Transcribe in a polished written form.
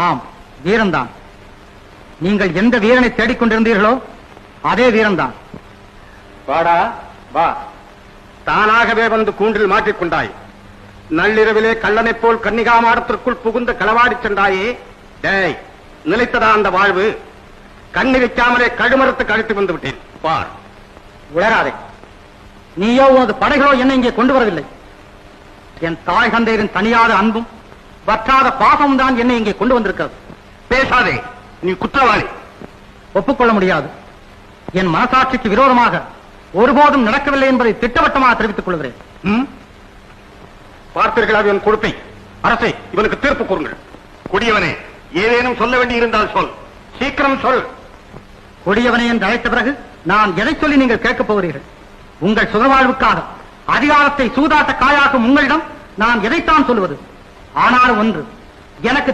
ஆம், வீரன்தான். நீங்கள் எந்த வீரனை தேடிக்கொண்டிருந்தீர்களோ அதே வீரன்தான். வாடா வா. தானாகவே வந்து கூண்டில் மாற்றிக்கொண்டாய். நள்ளிரவிலே கள்ளனைப் போல் கன்னிகா மாடத்திற்குள் புகுந்து களவாடி சென்றாயே. டேய், நிலைத்ததா அந்த வாழ்வு? கண்ணி வைக்காமலே கழுமரத்துக்கு அழைத்து வந்து விட்டேன். பார். உளராதே. நீயோ உனது படைகளோ என்னை இங்கே கொண்டு வரவில்லை. என் தாய் தந்தையரின் தனியாத அன்பும் வற்றாத பாசமும் தான் என்னை இங்கே கொண்டு வந்திருக்கிறது. பேசாதே, நீ குற்றவாளி. ஒப்புக்கொள்ள முடியாது. என் மனசாட்சிக்கு விரோதமாக ஒருபோதும் நடக்கவில்லை என்பதை திட்டவட்டமாக தெரிவித்துக் கொள்கிறேன். பார்த்தீர்களா இவன் கொடுப்பை? அரசே, இவனுக்கு தீர்ப்பு கூறுங்கள். கொடியவனே, ஏதேனும் சொல்ல வேண்டியிருந்தால் சொல். சீக்கிரம் சொல். கொடியவனை என்று அழைத்த பிறகு நான் எதை சொல்லி நீங்கள் கேட்கப் போகிறீர்கள்? உங்கள் சுகவாழ்வுக்காக அதிகாரத்தை சூதாட்ட காயாக்கும் உங்களிடம் நான் எதைத்தான் சொல்லுவது? ஆனாலும் ஒன்று, எனக்கு